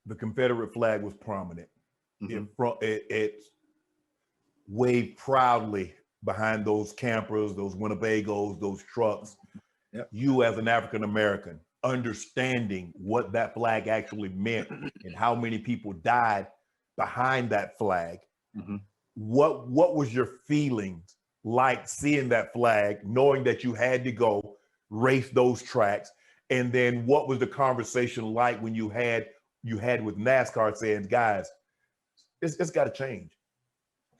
the Confederate flag was prominent. Mm-hmm. It waved proudly behind those campers, those Winnebagos, those trucks. Yep. You as an African American, understanding what that flag actually meant and how many people died behind that flag. Mm-hmm. What was your feelings like seeing that flag, knowing that you had to go race those tracks? And then what was the conversation like when you had with NASCAR saying, guys, it's got to change?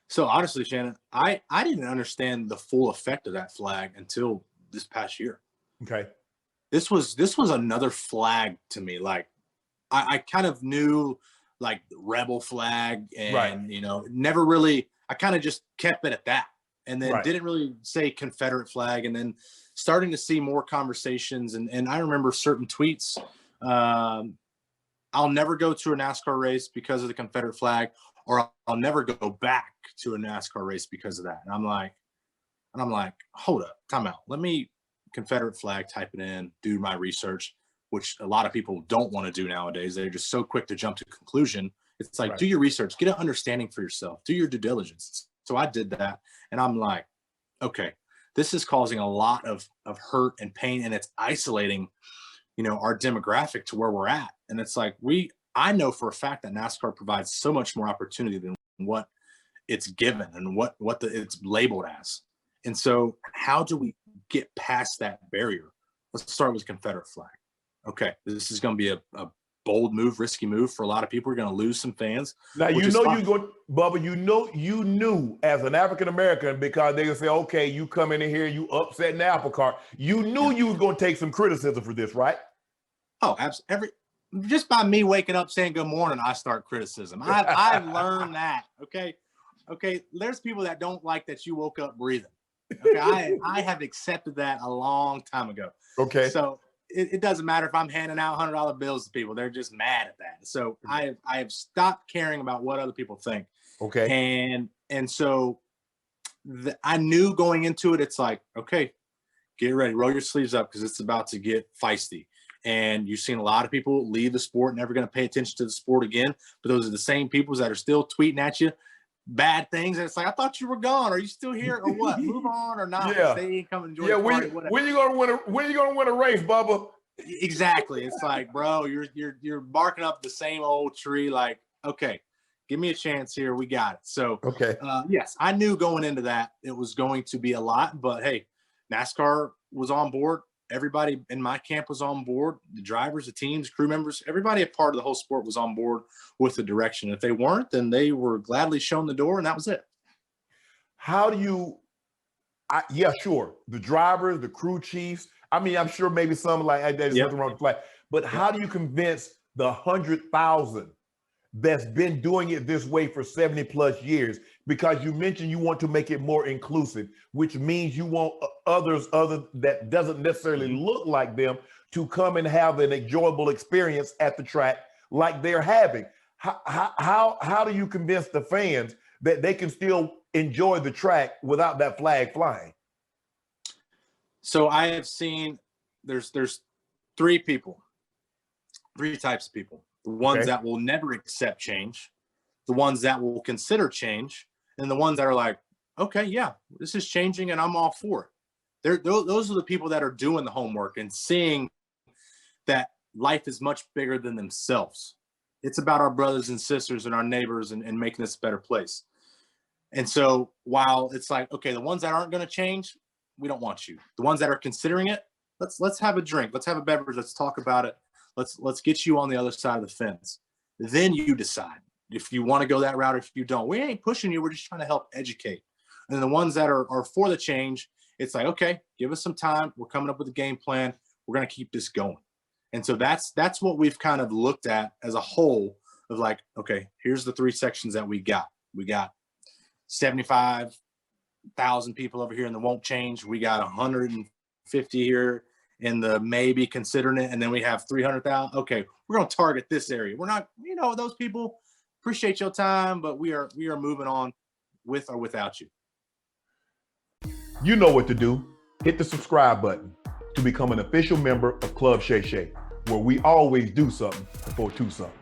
So honestly, Shannon, I didn't understand the full effect of that flag until this past year. Okay. This was another flag to me. Like I kind of knew like the rebel flag and, right. you know, never really, I kind of just kept it at that. And then right. didn't really say Confederate flag. And then starting to see more conversations. And I remember certain tweets. I'll never go to a NASCAR race because of the Confederate flag, or I'll never go back to a NASCAR race because of that. And I'm like, hold up, time out. Let me Confederate flag, type it in, do my research, which a lot of people don't want to do nowadays. They're just so quick to jump to conclusion. It's like, right. do your research, get an understanding for yourself, do your due diligence. So I did that. And I'm like, okay, this is causing a lot of hurt and pain, and it's isolating, you know, our demographic to where we're at. And it's like, I know for a fact that NASCAR provides so much more opportunity than what it's given and what it's labeled as. And so how do we get past that barrier? Let's start with Confederate flag. Okay, this is going to be a bold move, risky move for a lot of people. We're going to lose some fans. Now, you know, Bubba, you knew as an African-American, because they would say, okay, you come in here, you upsetting the apple cart. You knew you was going to take some criticism for this, right? Oh, absolutely. Just by me waking up saying good morning, I start criticism. I've learned that. Okay. There's people that don't like that you woke up breathing. Okay. I have accepted that a long time ago. Okay. So it doesn't matter if I'm handing out $100 bills to people. They're just mad at that. So I have stopped caring about what other people think. Okay. And so I knew going into it, it's like, okay, get ready, roll your sleeves up, because it's about to get feisty. And you've seen a lot of people leave the sport, never going to pay attention to the sport again. But those are the same people that are still tweeting at you bad things. And it's like, I thought you were gone. Are you still here or what? Move on or not? Yeah. Stay and come enjoy the party. When you gonna win a race, Bubba? Exactly. It's like, bro, you're barking up the same old tree. Like, okay, give me a chance here. We got it. So okay. Yes, I knew going into that it was going to be a lot, but hey, NASCAR was on board. Everybody in my camp was on board. The drivers, the teams, crew members, everybody a part of the whole sport was on board with the direction. If they weren't, then they were gladly shown the door, and that was it. How do you, yeah, sure. The drivers, the crew chiefs, I mean, I'm sure maybe some like, there's nothing wrong with the flag, but how do you convince the 100,000 that's been doing it this way for 70 plus years? Because you mentioned you want to make it more inclusive, which means you want others that doesn't necessarily look like them to come and have an enjoyable experience at the track like they're having. How do you convince the fans that they can still enjoy the track without that flag flying? So I have seen there's three types of people. The ones that will never accept change, the ones that will consider change, and the ones that are like, okay, yeah, this is changing and I'm all for it. Those are the people that are doing the homework and seeing that life is much bigger than themselves. It's about our brothers and sisters and our neighbors and making this a better place. And so while it's like, okay, the ones that aren't going to change, we don't want you. The ones that are considering it, let's have a drink. Let's have a beverage. Let's talk about it. Let's get you on the other side of the fence. Then you decide if you want to go that route or if you don't. We ain't pushing you. We're just trying to help educate. And then the ones that are for the change, it's like, okay, give us some time. We're coming up with a game plan. We're going to keep this going. And so that's what we've kind of looked at as a whole of like, okay, here's the three sections that we got. We got 75,000 people over here in the won't change. We got 150 here in the maybe considering it. And then we have 300,000. Okay, we're going to target this area. We're not, those people appreciate your time, but we are moving on with or without you. You know what to do. Hit the subscribe button to become an official member of Club Shay Shay, where we always do something for two something.